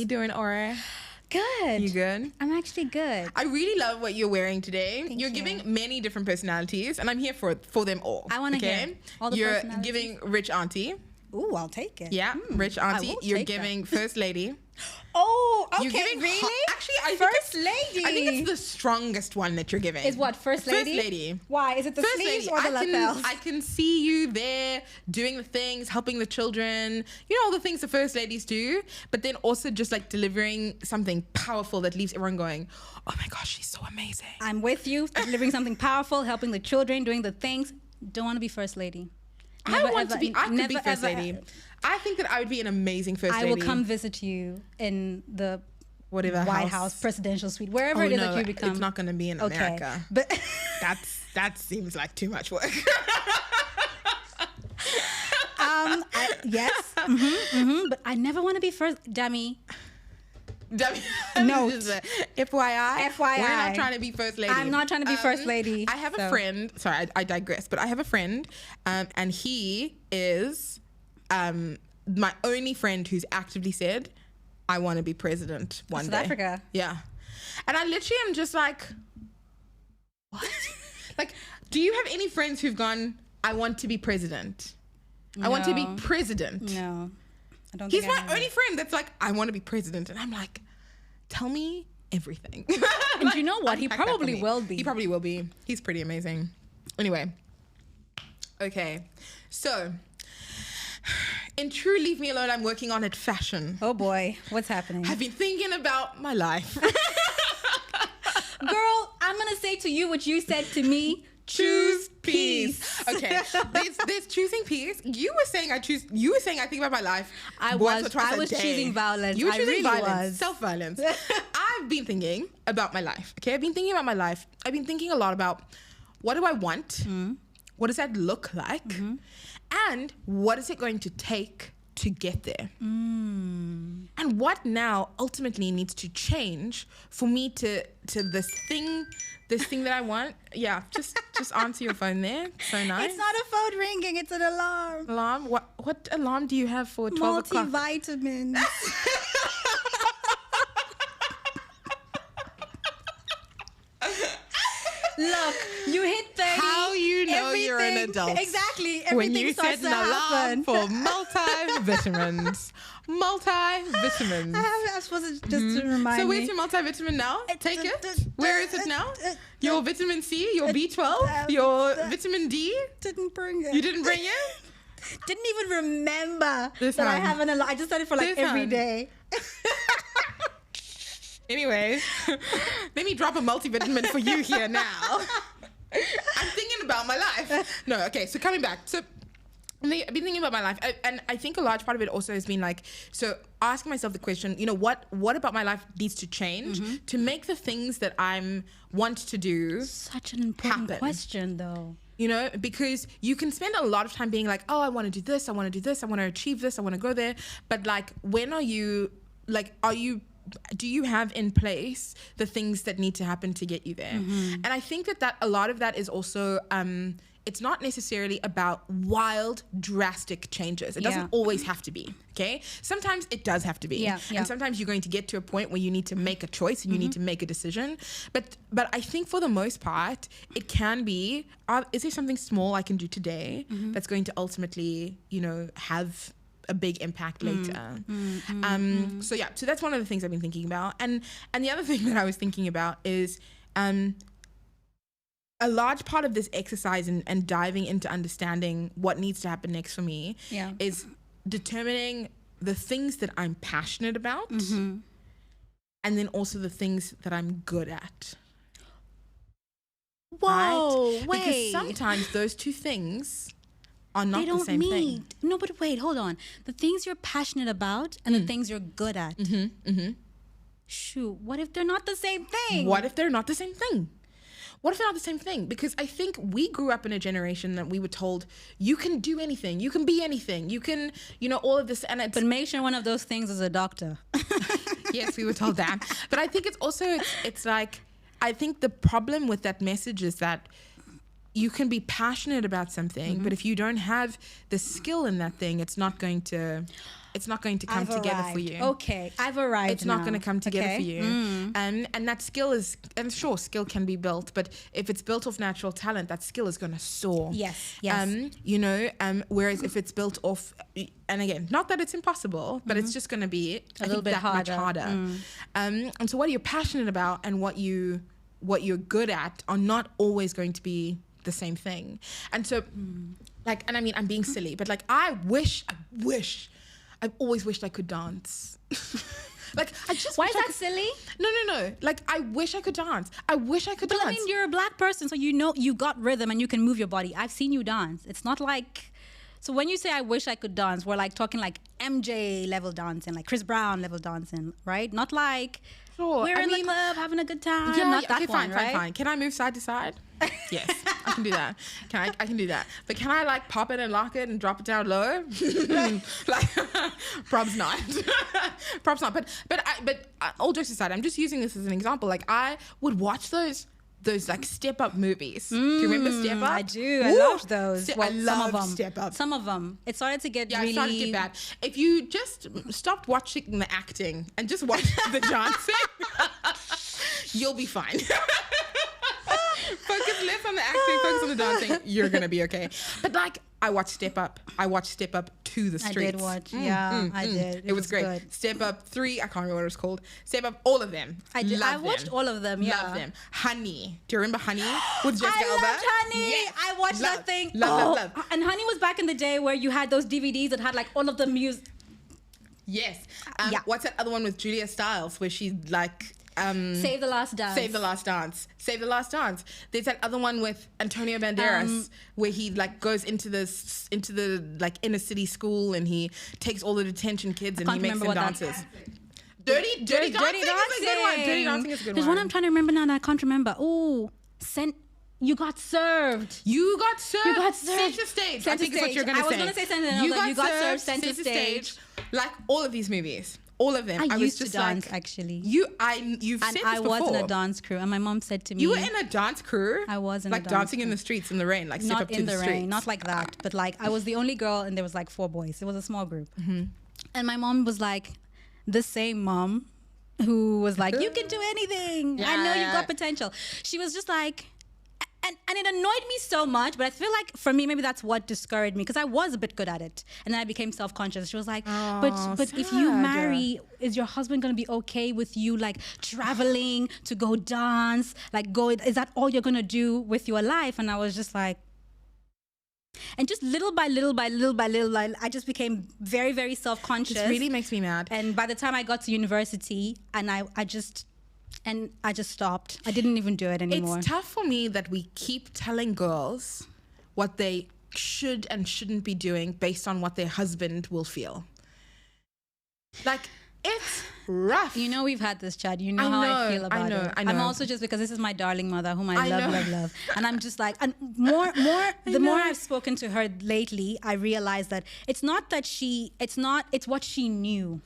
you doing, Aura? Good. You good? I'm actually good. I really love what you're wearing today. Thank you're you. giving many different personalities, and I'm here for them all. I wanna hear all the You're personalities. giving rich auntie. Ooh, I'll take it. Yeah, rich auntie. will You're take that. giving first lady. Oh, okay. You're giving really? actually, I think First it's- lady. I think it's the strongest one that you're giving. Is what, first lady? First lady. Why? Is it the First sleeves lady, or the lapels? I can see you there doing the things, helping the children, you know, all the things the first ladies do, but then also just like delivering something powerful that leaves everyone going, oh my gosh, she's so amazing. I'm with you, delivering something powerful, helping the children, doing the things. Don't want to be first lady. I Never, want to ever- be, I could never, be first ever- lady. I think that I would be an amazing first I lady. will come visit you in the Whatever White House presidential suite, wherever Oh, it is no, that you become. it's not going to be in okay. America. But That seems like too much work. yes, but I never want to be first, dummy. Note. FYI. FYI. We're not trying to be first lady. I'm not trying to be first lady. I have a so. friend. Sorry, I digress. But I have a friend, and he is my only friend who's actively said, "I want to be president one South day." Africa. Yeah, and I literally am just like, what? Like, do you have any friends who've gone, "I want to be president"? I want to be No. president. No, I don't. He's think I my have only that. friend that's like, I want to be president. And I'm like, tell me everything. And you know what? He Unpack that for probably me. will be. He probably will be. He's pretty amazing. Anyway. Okay. So, in true Leave Me Alone, I'm working on it fashion. Oh boy, what's happening? I've been thinking about my life. Girl, I'm gonna say to you what you said to me. Choose peace. Okay. There's choosing peace. You were saying I think about my life. I once was- or twice I a was day. choosing violence. You were I choosing really violence. was. Self-violence. I've been thinking about my life. Okay. I've been thinking about my life. I've been thinking a lot about what do I want? What does that look like? And what is it going to take to get there? And what now ultimately needs to change for me to this thing that I want? Yeah, just answer your phone there. So nice. It's not a phone ringing; it's an alarm. Alarm? What alarm do you have for 12 o'clock? Multivitamins. Look, you hit 30. How you know you're an everything- adult? Exactly. When Everything you starts set an to alarm happen. for multivitamins. Multivitamins. I'm supposed to just to remind So me. where's your multivitamin now? Take it. Where is it now? uh, Your vitamin C, your B12, your vitamin D? Didn't bring it. You didn't bring it? Didn't even remember This that I one. have an alarm. I just started for like This every one. day. Anyway, let me drop a multivitamin for you here now. I'm thinking about my life. No, okay, so coming back. So I've been thinking about my life, and I think a large part of it also has been like, so asking myself the question, you know, what about my life needs to change to make the things that I'm want to do Such an important happen. question, though. You know, because you can spend a lot of time being like, oh, I want to do this, I want to do this, I want to achieve this, I want to go there. But like, when are you, like, do you have in place the things that need to happen to get you there? And I think that a lot of that is also, it's not necessarily about wild, drastic changes. It doesn't Yeah. always have to be, okay? Sometimes it does have to be. Yeah, yeah. And sometimes you're going to get to a point where you need to make a choice and you need to make a decision. But I think for the most part, it can be, is there something small I can do today that's going to ultimately, you know, have a big impact later? So yeah, so that's one of the things I've been thinking about. And the other thing that I was thinking about is, a large part of this exercise and diving into understanding what needs to happen next for me Yeah. is determining the things that I'm passionate about and then also the things that I'm good at. Whoa, right? wait. Because sometimes those two things are not they the don't same meet. thing. No, but wait, hold on. The things you're passionate about and the things you're good at. Shoot, what if they're not the same thing? What if they're not the same thing? What if they're not the same thing? Because I think we grew up in a generation that we were told, you can do anything, you can be anything, you can, you know, all of this. And it's, But make sure one of those things is a doctor. yes, we were told that. But I think it's also, it's like, I think the problem with that message is that you can be passionate about something, but if you don't have the skill in that thing, it's not going to It's not going to come together for you. Okay, I've arrived. It's not going to come together for you. Mm. And that skill is, and sure, skill can be built, but if it's built off natural talent, that skill is going to soar. Yes. Whereas if it's built off, and again, not that it's impossible, but it's just going to be a little bit much harder. And so what you're passionate about and what you're good at are not always going to be the same thing. And so I'm being silly, but like I've always wished I could dance. Why is that silly? No. Like I wish I could dance. I wish I could dance. But I mean, you're a black person, so you got rhythm and you can move your body. I've seen you dance. It's not like. So when you say I wish I could dance, we're like talking like MJ level dancing, like Chris Brown level dancing, right? Not like we're in the club having a good time. Yeah, not that okay, one, right? Fine. Can I move side to side? Yes, I can do that. I can do that. But can I like pop it and lock it and drop it down low? Like, probs not. Props not. But all jokes aside, I'm just using this as an example. Like I would watch those like Step Up movies. Do you remember Step Up? I do. I loved those. I love some of them. Step Up. Some of them. It started to get it started to get bad. If you just stopped watching the acting and just watched the dancing, you'll be fine. Focus less on the acting, focus on the dancing. You're gonna be okay. But like, I watched Step Up. I watched Step Up to the Streets. I did watch. I did. It was great. Good. Step Up 3. I can't remember what it was called. Step Up, all of them. I did. I watched all of them. Yeah. Love them. Honey. Do you remember Honey with Jessica Alba? I loved Honey. Yes. I watched that thing. Love. And Honey was back in the day where you had those DVDs that had like all of the music. Yes. What's that other one with Julia Stiles where she's like. Save the Last Dance. Save the Last Dance. There's that other one with Antonio Banderas where he like goes into the like inner city school and he takes all the detention kids and he makes them dances. Dirty Dancing is a good one. Dirty Dancing is a good one. There's one I'm trying to remember now and I can't remember. Oh, You got served. Center Stage. I think is what you're going to say. I was going to say Center. You got served. Center Stage. Like all of these movies. All of them. I used to dance actually. You've said this before. I was in a dance crew, and my mom said to me, "You were in a dance crew." I was in a dance dancing crew. In the streets in the rain, like not Step Up in to the rain, streets. not like that, but like I was the only girl, and there was like 4 boys. It was a small group, and my mom was like, the same mom who was like, "You can do anything. I know you've got potential." She was just like. And it annoyed me so much, but I feel like for me, maybe that's what discouraged me because I was a bit good at it. And then I became self-conscious. She was like, but if you marry, is your husband going to be okay with you like traveling to go dance? Is that all you're going to do with your life? And I was just like, and just little by little, I just became very, very self-conscious. This really makes me mad. And by the time I got to university and I just stopped. I didn't even do it anymore. It's tough for me that we keep telling girls what they should and shouldn't be doing based on what their husband will feel. Like, it's rough. You know, we've had this chat. You know how I feel about it. I know. I'm also just because this is my darling mother whom I love. And I'm just like, and more I've spoken to her lately, I realized that it's what she knew.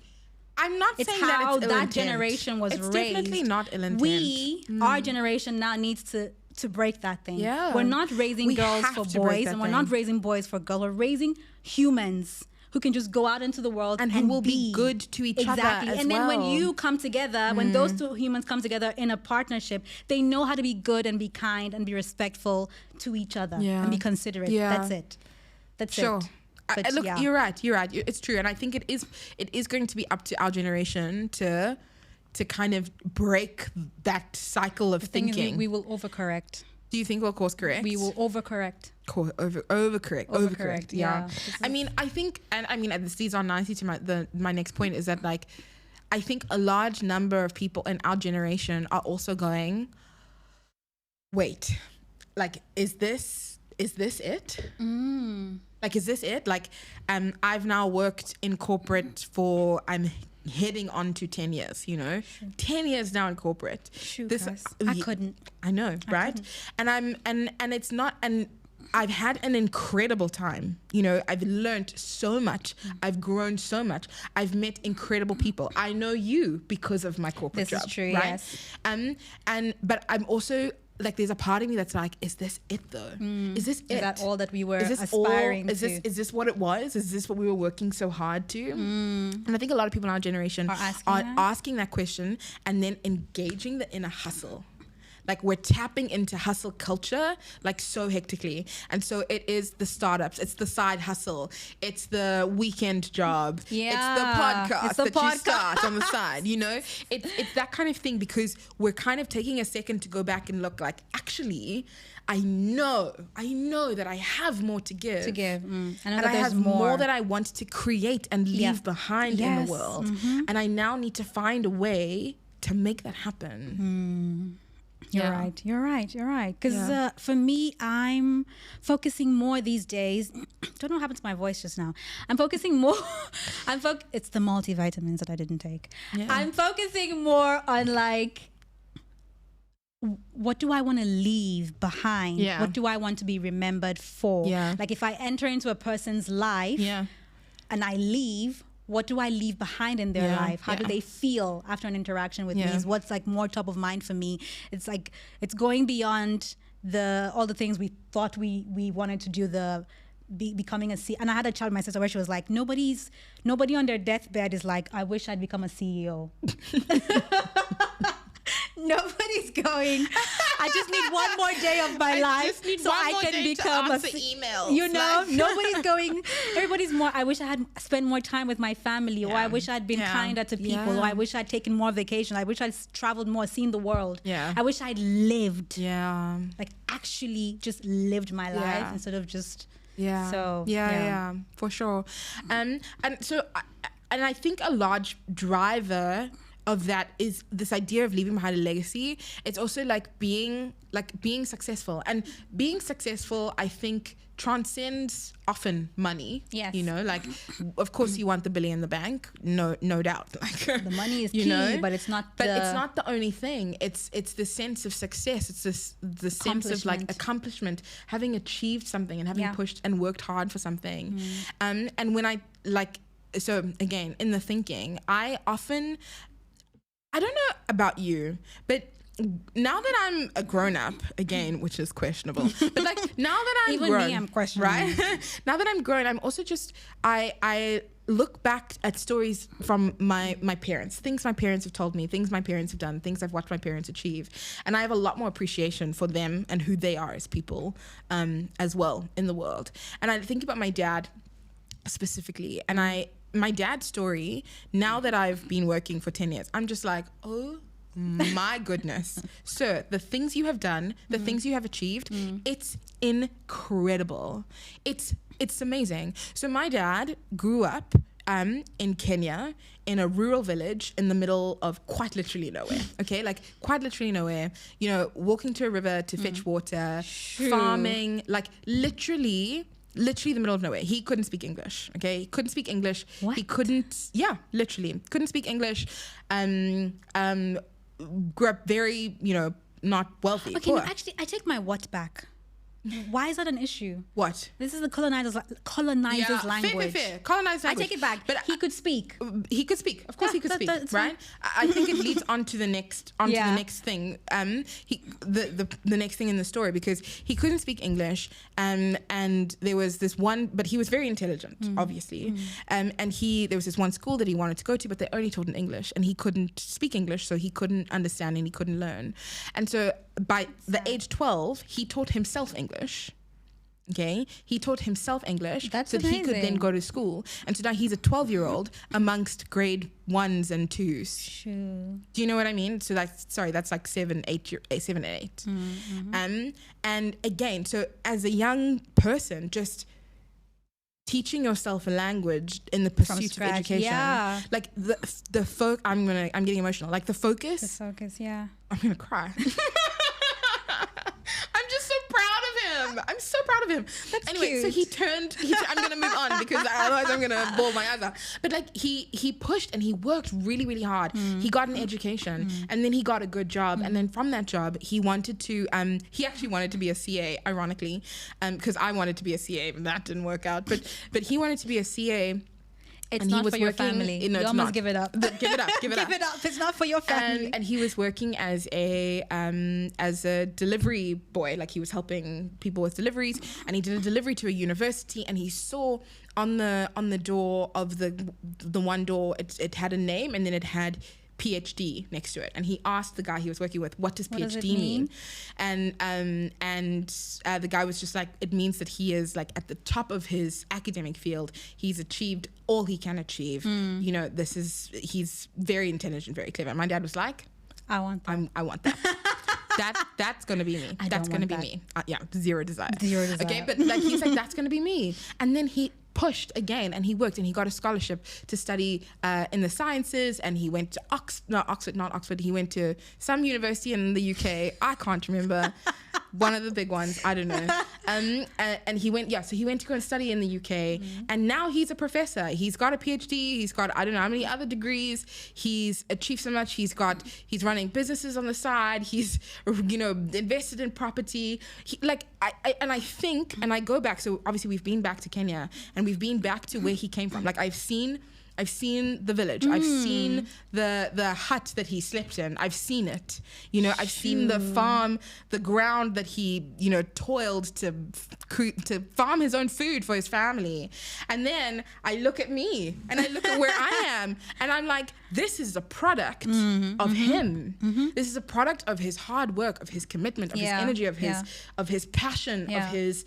I'm not saying that it's ill that intent. generation was raised. It's definitely not ill intent. Our generation now needs to break that thing. Yeah. We're not raising girls for boys, and we're not raising boys for girls. We're raising humans who can just go out into the world and who will be good to each other as and then when you come together, when those two humans come together in a partnership, they know how to be good and be kind and be respectful to each other and be considerate. That's it. That's it. But look, you're right. It's true, and I think it is going to be up to our generation to kind of break that cycle of thinking. We will overcorrect. Do you think we'll course correct? We will overcorrect. Overcorrect. Yeah. I mean, I think, and this leads on nicely to my next point is that like, I think a large number of people in our generation are also going, wait, like, is this it? Like, is this it? Like, I've now worked in corporate I'm heading on to 10 years, 10 years now in corporate. I couldn't. I know, right? And it's not, and I've had an incredible time. I've learned so much. I've grown so much. I've met incredible people. I know you because of my corporate job. This is true, right? yes. But I'm also like there's a part of me that's like, is this it though? Is this it? Is that all that we were is this aspiring all, to? Is this what it was? Is this what we were working so hard to? And I think a lot of people in our generation are asking that question and then engaging the inner hustle. Like we're tapping into hustle culture like so hectically. And so it is the startups, it's the side hustle, it's the weekend job, it's the podcast you start on the side, you know? It's that kind of thing, because we're kind of taking a second to go back and look like, actually, I know that I have more to give. I know and that I have more that I want to create and leave behind in the world. And I now need to find a way to make that happen. You're right. Because for me, I'm focusing more these days. Don't know what happened to my voice just now. I'm focusing more. It's the multivitamins that I didn't take. Yeah. I'm focusing more on like, what do I want to leave behind? Yeah. What do I want to be remembered for? Yeah. Like if I enter into a person's life and I leave, what do I leave behind in their life? How do they feel after an interaction with me? Is what's like more top of mind for me. It's like, it's going beyond all the things we thought we wanted to do, becoming a CEO. And I had a chat with my sister where she was like, nobody on their deathbed is like, I wish I'd become a CEO. Nobody's going, I just need one more day of my life so I can become emails. You know, nobody's going, everybody's more, I wish I had spent more time with my family, or I wish I'd been kinder to people, or I wish I'd taken more vacation, I wish I'd traveled more, seen the world. I wish I'd lived. Like actually just lived my life instead of just... for sure. And so, and I think a large driver of that is this idea of leaving behind a legacy. It's also like being successful, and being successful, I think, transcends often money. Yes. You know, like of course you want the billion in the bank, no doubt. Like the money is key, but it's not. But it's not the only thing. It's the sense of success. It's the sense of like accomplishment, having achieved something and having pushed and worked hard for something. And when I like, so again in the thinking, I don't know about you, but now that I'm a grown-up, again, which is questionable, but like now that I'm even grown, me, I'm questioning. Right? Now that I'm grown, I'm also just, I look back at stories from my parents, things my parents have told me, things my parents have done, things I've watched my parents achieve. And I have a lot more appreciation for them and who they are as people as well in the world. And I think about my dad specifically, and my dad's story, now that I've been working for 10 years, I'm just like, oh my goodness. Sir, the things you have done, the things you have achieved, it's incredible. It's amazing. So my dad grew up in Kenya, in a rural village in the middle of quite literally nowhere. Okay, like quite literally nowhere. You know, walking to a river to fetch water, farming, like literally the middle of nowhere. He couldn't speak English. Okay, he couldn't speak English. What? He couldn't. Yeah, literally couldn't speak English. Grew up very, not wealthy. Okay, poor. no, actually, I take my what back. Why is that an issue? What? This is the colonizer's language. Fair. Colonized language. I take it back. But he could speak. He could speak. Of course, he could speak. Right? I think it leads on to the next thing. The next thing in the story, because he couldn't speak English, and there was this one, but he was very intelligent, obviously. And there was this one school that he wanted to go to, but they only taught in English, and he couldn't speak English, so he couldn't understand and he couldn't learn. And so by the age 12, he taught himself English. Okay, he taught himself English so that he could then go to school. And so now he's a 12-year-old amongst grade 1s and 2s. Sure. Do you know what I mean? So that's like 7 and 8. And again, so as a young person, just teaching yourself a language in the pursuit of education, like I'm getting emotional. Like the focus, yeah. I'm gonna cry. I'm just so proud of him. I'm so proud of him. That's anyway, cute. so I'm gonna move on because otherwise I'm gonna bawl my eyes out. But like he pushed and he worked really, really hard. He got an education and then he got a good job. And then from that job, he wanted to, he actually wanted to be a CA, ironically, because I wanted to be a CA, but that didn't work out. But he wanted to be a CA. It's And he not was for your working- family. No, You it's almost not. give it up. Give it up. Give it up. Give it up. It's not for your family. And he was working as a delivery boy, like he was helping people with deliveries, and he did a delivery to a university, and he saw on the door of the one door, it had a name, and then it had PhD next to it, and he asked the guy he was working with, what does What does it PhD mean? mean? And the guy was just like, it means that he is like at the top of his academic field. He's achieved all he can achieve. You know, he's very intelligent, very clever. And my dad was like, I want that. I want that. That's gonna be me. I That's don't gonna want be that. me. Yeah, zero desire. Zero desire. Okay, but like he's like, that's gonna be me. And then he pushed again, and he worked, and he got a scholarship to study in the sciences, and he went to not Oxford. He went to some university in the UK. I can't remember. One of the big ones. I don't know. And he went. Yeah, so he went to go and study in the UK, and now he's a professor. He's got a PhD. He's got I don't know how many other degrees. He's achieved so much. He's running businesses on the side. He's invested in property. I think, and I go back. So obviously we've been back to Kenya, and we've been back to where he came from. Like I've seen the village. I've seen the hut that he slept in. I've seen it. I've seen the farm, the ground that he, toiled to farm his own food for his family. And then I look at me and I look at where I am, and I'm like, this is a product of him. This is a product of his hard work, of his commitment, of his energy, of his passion, of his,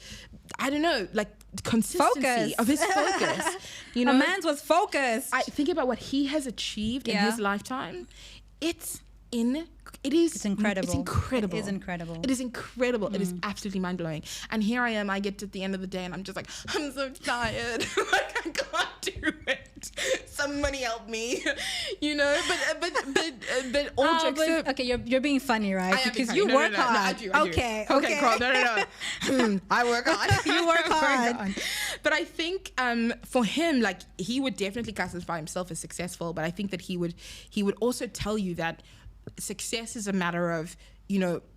I don't know, like consistency, focus. Of his focus. A man's was focused. I think about what he has achieved in his lifetime. It's incredible. It's incredible. It is incredible. It is incredible. It is absolutely mind-blowing. And here I am, I get to the end of the day and I'm just like, I'm so tired. Like, I can't do it. Somebody help me. But all jokes aside. Okay, you're being funny, right? I am Because being you funny. work No, hard. I do. Okay, cool. No. I work hard. You work hard. But I think for him, like, he would definitely classify himself as successful, but I think that he would also tell you that success is a matter of,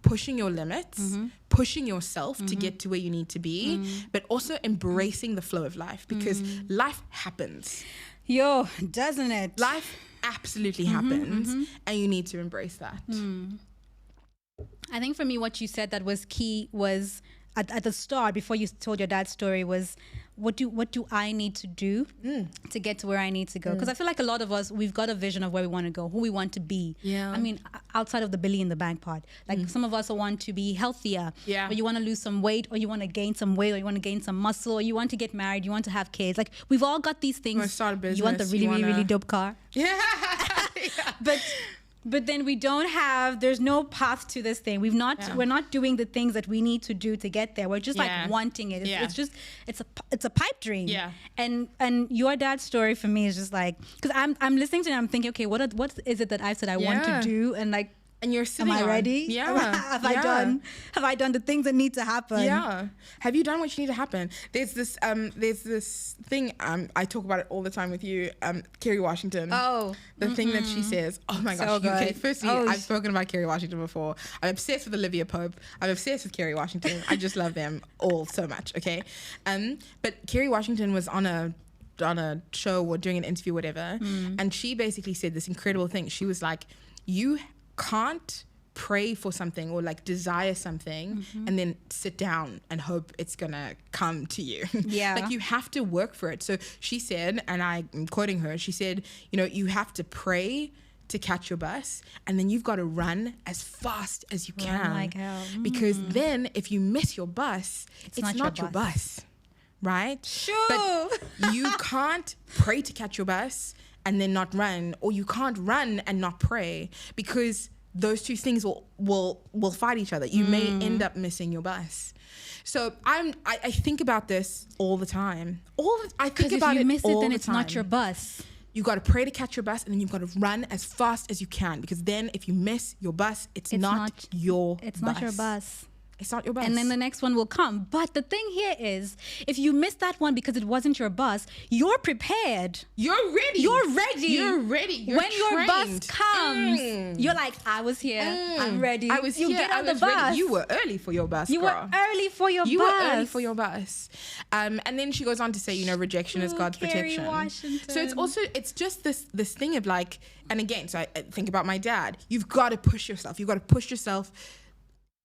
pushing your limits, pushing yourself to get to where you need to be, but also embracing the flow of life, because life happens. Yo, doesn't it? Life absolutely happens, and you need to embrace that. I think for me, what you said that was key was at the start, before you told your dad's story, was what do I need to do to get to where I need to go? Because I feel like a lot of us, we've got a vision of where we want to go, who we want to be. Yeah. I mean, outside of the Billy in the bank part, like some of us want to be healthier, or you want to lose some weight, or you want to gain some weight, or you want to gain some muscle, or you want to get married, you want to have kids. Like, we've all got these things. You want to start a business. You want the really dope car. Yeah. But then there's no path to this thing. We're not doing the things that we need to do to get there. We're just like wanting it. It's a pipe dream. Yeah. And your dad's story for me is just like, because I'm listening to it and I'm thinking, okay, what is it that I said I want to do? And like, and you're sitting am I on. ready? Yeah. Have I done the things that need to happen? Yeah. Have you done what you need to happen? There's this thing, I talk about it all the time with you, Kerry Washington. Oh. The thing that she says. Oh my gosh. So good. Okay, firstly, I've spoken about Kerry Washington before. I'm obsessed with Olivia Pope. I'm obsessed with Kerry Washington. I just love them all so much, okay? But Kerry Washington was on a show or doing an interview, whatever, and she basically said this incredible thing. She was like, you can't pray for something or like desire something and then sit down and hope it's gonna come to you. Yeah. Like, you have to work for it. So she said, and I'm quoting her, she said, you have to pray to catch your bus, and then you've got to run as fast as you can. like hell. Because then if you miss your bus, it's not your bus. Right? Sure. But you can't pray to catch your bus and then not run, or you can't run and not pray, because those two things will fight each other. You may end up missing your bus. So I think about this all the time. I think about it all the time. If you miss it, then it's not your bus. You got to pray to catch your bus, and then you've got to run as fast as you can, because then if you miss your bus, it's not your bus. It's not your bus. It's not your bus. And then the next one will come. But the thing here is, if you missed that one because it wasn't your bus, you're prepared. You're ready. You're ready. You're ready. You're when your bus trained. comes, you're like, I was here. I'm ready. I was you here. get on I the was bus. ready. You were early for your bus, You girl. were early for your You bus. were early for your bus. And then she goes on to say, rejection is God's Kerry protection. Washington. So it's just this thing of like, and again, so I think about my dad. You've got to push yourself. You've got to push yourself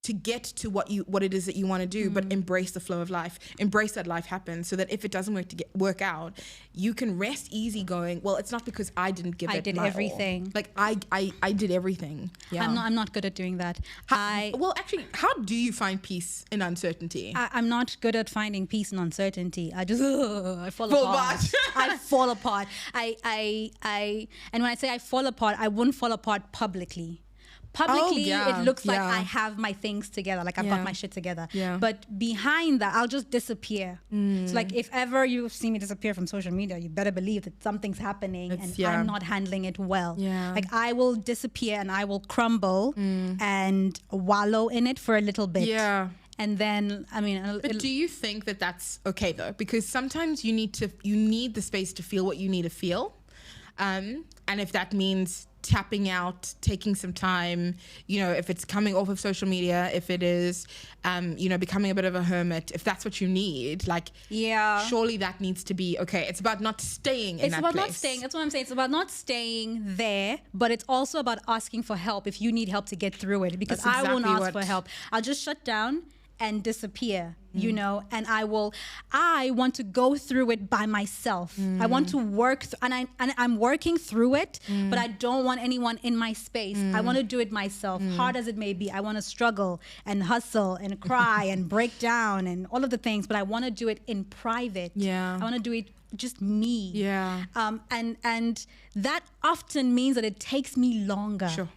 to get to what it is that you want to do, but embrace the flow of life. Embrace that life happens, so that if it doesn't work out, you can rest easy going, well, it's not because I didn't give it I did my everything. all. Like I did everything. Yeah. I'm not good at doing that. Well, actually, how do you find peace in uncertainty? I'm not good at finding peace and uncertainty. I just I fall Fall apart. apart. I fall apart. And when I say I fall apart, I wouldn't fall apart publicly. Publicly, yeah, it looks like yeah. I have my things together, like I've got Yeah. my shit together. Yeah. But behind that, I'll just disappear. So like if ever you see me disappear from social media, you better believe that something's happening and yeah. I'm not handling it well. Yeah. Like I will disappear and I will crumble and wallow in it for a little bit. Yeah. And then, I mean, But do you think that that's okay though? Because sometimes you need the space to feel what you need to feel, and if that means tapping out, taking some time, if it's coming off of social media, if it is, becoming a bit of a hermit, if that's what you need, like, yeah, surely that needs to be okay. It's about not staying in it's that about place. not staying. That's what I'm saying. It's about not staying there, but it's also about asking for help if you need help to get through it. Because That's I won't exactly ask for help. I'll just shut down and disappear, and I want to go through it by myself. I want to work and I'm working through it, but I don't want anyone in my space. I want to do it myself, hard as it may be. I want to struggle and hustle and cry and break down and all of the things, but I want to do it in private. Yeah. I want to do it just me. Yeah. And that often means that it takes me longer Sure.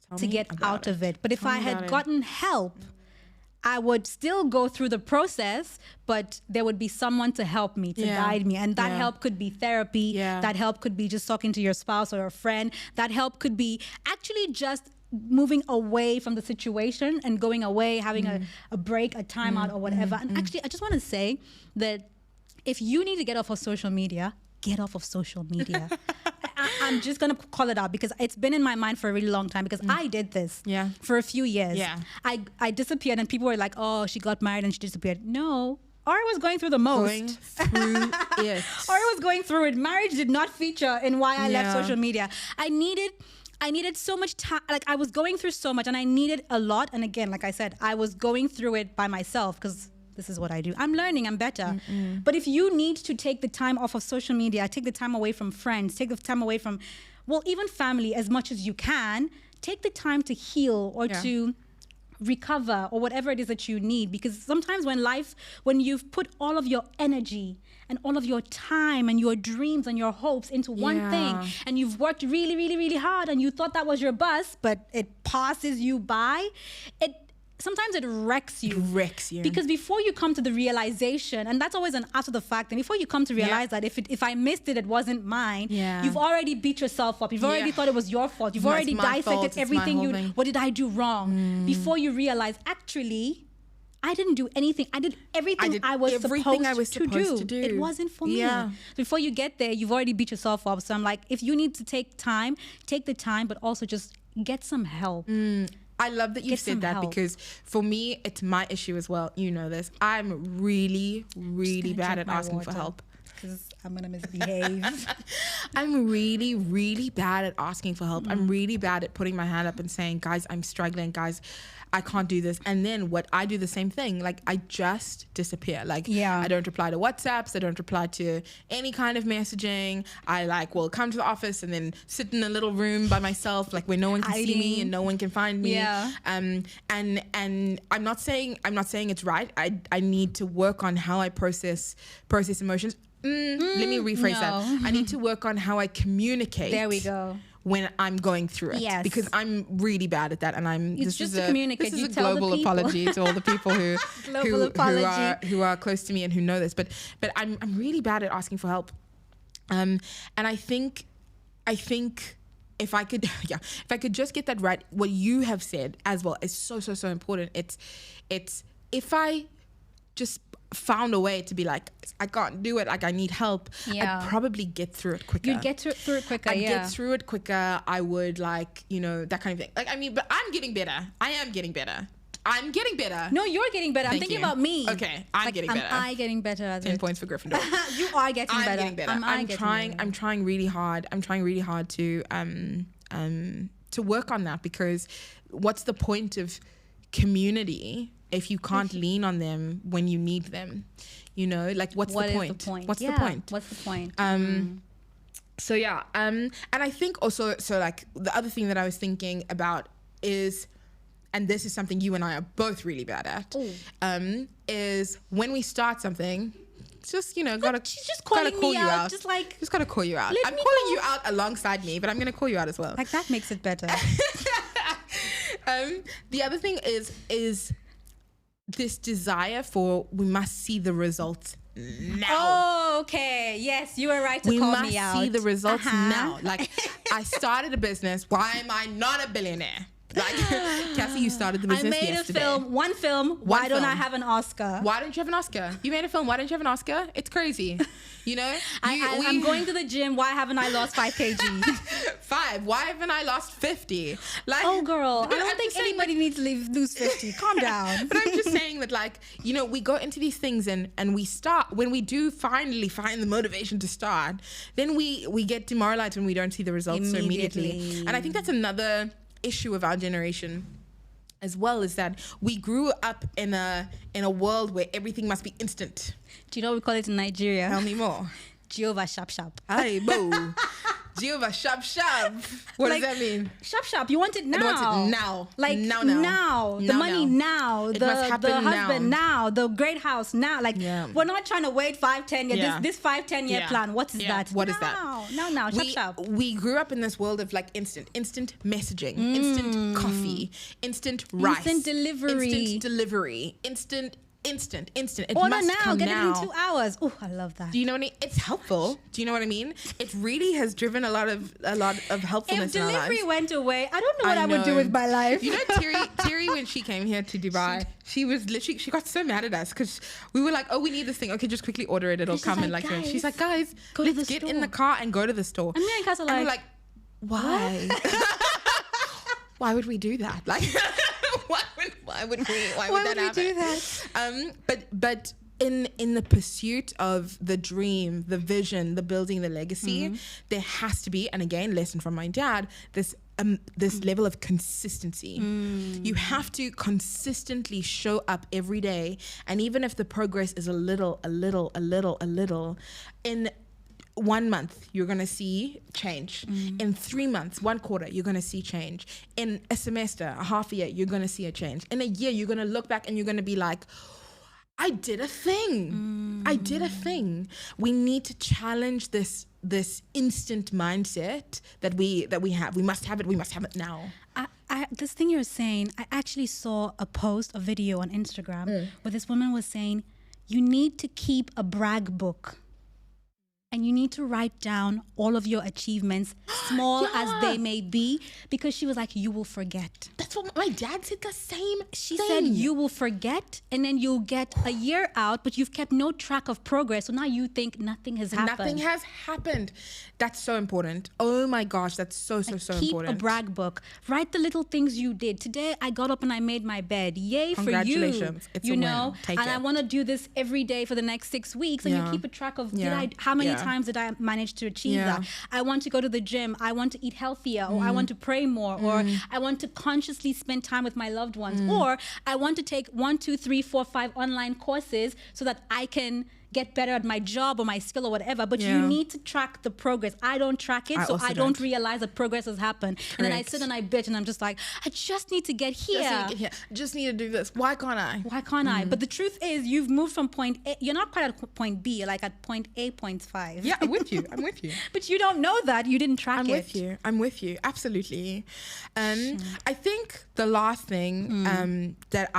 Tell to me get about out of it. But if Tell I me had about it. gotten help, I would still go through the process, but there would be someone to help me, to Yeah. guide me. And that Yeah. help could be therapy. Yeah. That help could be just talking to your spouse or a friend. That help could be actually just moving away from the situation and going away, having a break, a timeout or whatever. And actually, I just want to say that if you need to get off of social media, get off of social media. I'm just going to call it out because it's been in my mind for a really long time because I did this Yeah. for a few years. Yeah. I disappeared and people were like, oh, she got married and she disappeared. No. Ori was going through the most. Going through it. Ori was going through it. Marriage did not feature in why I left Yeah. social media. I needed so much time. Like I was going through so much and I needed a lot. And again, like I said, I was going through it by myself because this is what I do. I'm learning, I'm better. But if you need to take the time off of social media, take the time away from friends, take the time away from, even family as much as you can, take the time to heal or Yeah. to recover or whatever it is that you need. Because sometimes when you've put all of your energy and all of your time and your dreams and your hopes into one Yeah. thing and you've worked really, really, really hard and you thought that was your bus, but it passes you by, sometimes it wrecks you. Wrecks you. Because before you come to the realization, and that's always an after the fact, and before you come to realize that if I missed it, it wasn't mine, Yeah. you've already beat yourself up. You've already Yeah. thought it was your fault. You've It's already my fault, dissected it's my everything whole thing. what did I do wrong? Before you realize, actually, I didn't do anything. I did everything I was supposed to do. It wasn't for me. Yeah. Before you get there, you've already beat yourself up. So I'm like, if you need to take time, take the time, but also just get some help. I love that you Get some said that help. because for me, it's my issue as well. You know this. I'm really, really bad at asking for help. Because I'm going to misbehave. I'm really, really bad at asking for help. I'm really bad at putting my hand up and saying, guys, I'm struggling. Guys, I can't do this. And then I do the same thing. Like, I just disappear. Like, Yeah. I don't reply to WhatsApps. I don't reply to any kind of messaging. I will come to the office and then sit in a little room by myself, like where no one can see me Hiding. and no one can find me. Yeah. And I'm not saying it's right. I need to work on how I process emotions. Let me rephrase no. that. I need to work on how I communicate. There we go. When I'm going through it, Yes. because I'm really bad at that, and It's just to communicate. This is You a tell the global people. apology to all the people who are close to me and who know this. But I'm really bad at asking for help, and I think if I could just get that right, what you have said as well is so important. It's if I just found a way to be like, I can't do it, like I need help, I'd probably get through it quicker. You'd get through it quicker. I'd get through it quicker. I would, like, you know, that kind of thing. Like, I mean, but I'm getting better. I am getting better. I'm getting better. No, you're getting better. I'm thinking about me. Okay, I'm getting better. Am I getting better? 10 points for Gryffindor. You are getting better. I'm getting better. I'm trying really hard. I'm trying really hard to work on that, because what's the point of community if you can't lean on them when you need them? You know, like, what's the point? What's the point? What's the point? So yeah, and I think also, so like the other thing that I was thinking about is, and this is something you and I are both really bad at, is when we start something, just, you know, she's just calling me out. Just gotta call you out. I'm calling you out alongside me, but I'm gonna call you out as well. Like, that makes it better. The other thing is this desire for, we must see the results now. Oh, okay. Yes, you were right to call me out. We must see the results now. Like, I started a business. Why am I not a billionaire? Like, Cassie, you started the business yesterday. I made one film. Why don't I have an Oscar? Why don't you have an Oscar? You made a film. Why don't you have an Oscar? It's crazy. You know? I'm going to the gym. Why haven't I lost 5 kg? 5. Why haven't I lost 50? Like, oh, girl. I don't think anybody needs to lose 50. Calm down. But I'm just saying that, like, you know, we go into these things and we start, when we do finally find the motivation to start, then we get demoralized when we don't see the results so immediately. And I think that's another issue of our generation as well, is that we grew up in a world where everything must be instant. Do you know what we call it in Nigeria? Tell me more. Jehovah Shap Shap. Aye, boo. Jehovah Shap Shap. What does that mean? Shap Shap. You want it now. I want it now. Like, now. The money now. It must happen the husband now. The great house now. Like, we're not trying to wait 5-10 years. This 5-10 year plan. What is that? What is that? Now. Shap Shap. We grew up in this world of, like, instant messaging, instant coffee, instant rice, instant delivery, instant. It Order must now, come get now. it in 2 hours. Oh, I love that. Do you know what I mean? It's helpful. Do you know what I mean? It really has driven a lot of helpfulness in our lives. If delivery went away, I don't know what I would do with my life. You know, Terry, when she came here to Dubai, she got so mad at us because we were like, oh, we need this thing. Okay, just quickly order it. It'll come in like that. She's like, guys, let's get in the car and go to the store. And me and Casa we're like, why? Why would we do that? Like, why would that happen? Do that? But in the pursuit of the dream, the vision, the building, the legacy, there has to be, and again, lesson from my dad, this level of consistency. You have to consistently show up every day, and even if the progress is a little, in 1 month, you're going to see change. In 3 months, 1 quarter, you're going to see change. In a semester, a half a year, you're going to see a change. In a year, you're going to look back and you're going to be like, I did a thing. I did a thing. We need to challenge this instant mindset that we have. We must have it now. This thing you're saying, I actually saw a video on Instagram where this woman was saying, you need to keep a brag book. And you need to write down all of your achievements, small as they may be, because she was like, you will forget. That's what my dad said, the same She thing. said, you will forget, and then you'll get a year out, but you've kept no track of progress. So now you think nothing has happened. Nothing has happened. That's so important. Oh my gosh, that's so important. Keep a brag book. Write the little things you did. Today, I got up and I made my bed. Yay for you. Congratulations. It's you a know, win. Take and it. I want to do this every day for the next 6 weeks. And you keep a track of how many times did I manage to achieve that? I want to go to the gym. I want to eat healthier, or I want to pray more, or I want to consciously spend time with my loved ones, or I want to take 1, 2, 3, 4, 5 online courses so that I can get better at my job or my skill or whatever. But you need to track the progress. I don't track it, so I don't realize that progress has happened. Correct. And then I sit and I bitch and I'm just like, I just need to get here. Just need to do this. Why can't I? But the truth is, you've moved from point A. You're not quite at point B. You're like at point A, point 5. Yeah, I'm with you. But you don't know that. You didn't track it. I'm with you. Absolutely. I think the last thing that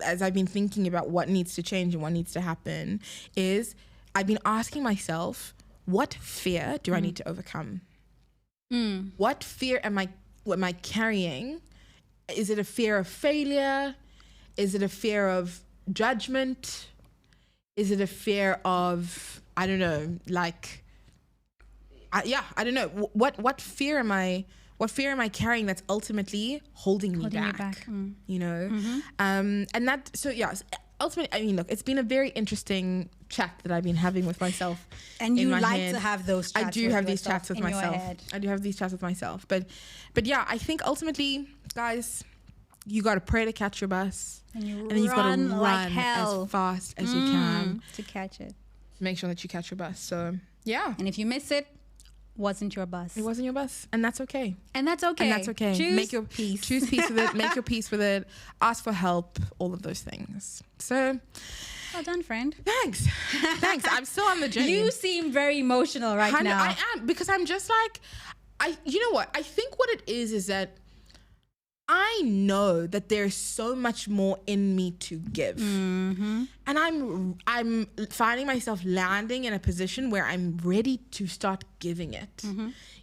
as I've been thinking about what needs to change and what needs to happen, is I've been asking myself, what fear do I need to overcome? What fear am I carrying? Is it a fear of failure? Is it a fear of judgment? Is it a fear of, I don't know, like, I don't know. What fear am I carrying that's ultimately holding me back? You know? And that, so yeah, ultimately, I mean, look, it's been a very interesting chat that I've been having with myself. And you like to have those chats. I do have these chats with myself. I do have these chats with myself. But yeah, I think ultimately, guys, you got to pray to catch your bus. And then you've got to run like hell as fast as you can to catch it. Make sure that you catch your bus. So, yeah. And if you miss it, wasn't your bus. It wasn't your bus. And that's okay. And that's okay. Make your peace. Choose peace with it. Make your peace with it. Ask for help. All of those things. So, well done, friend. Thanks. I'm still on the journey. You seem very emotional now. I am, because I'm just like, you know what? I think what it is that I know that there's so much more in me to give. And I'm finding myself landing in a position where I'm ready to start giving it.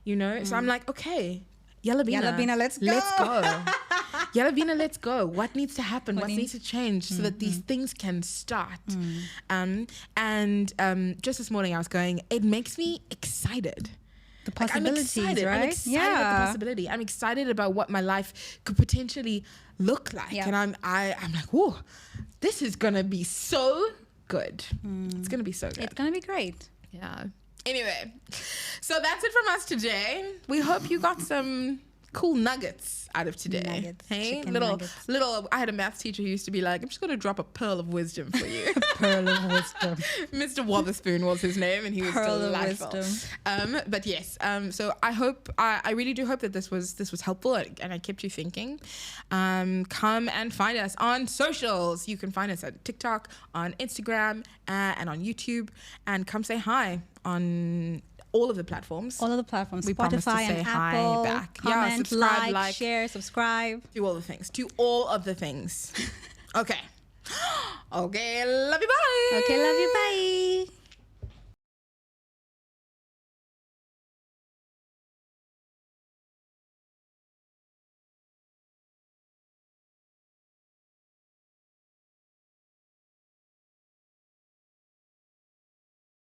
You know? So I'm like, okay, Yellowbina, let's go. Yellowbina, let's go. What needs to happen? What needs to change so that these things can start? Just this morning I was going, it makes me excited. The possibilities, I'm excited. right? I'm excited at the possibility. I'm excited about what my life could potentially look like. Yeah. And I'm like, whoa, this is gonna be so good. It's gonna be so good. It's gonna be great. Yeah. Anyway, so that's it from us today. We hope you got some cool nuggets out of today. Nuggets, hey, nuggets. little. I had a maths teacher who used to be like, "I'm just going to drop a pearl of wisdom for you." Pearl of wisdom. Mr. Wotherspoon was his name, and he was Pearl delightful. of wisdom. But yes, so I really do hope that this was helpful and I kept you thinking. Come and find us on socials. You can find us at TikTok, on Instagram, and on YouTube. And come say hi on all of the platforms. All of the platforms. We promise to Spotify say and hi Apple. back. Comment, Yeah, subscribe, like, share, subscribe. Do all the things. Do all of the things. Okay. Okay, love you, bye. Okay, love you, bye.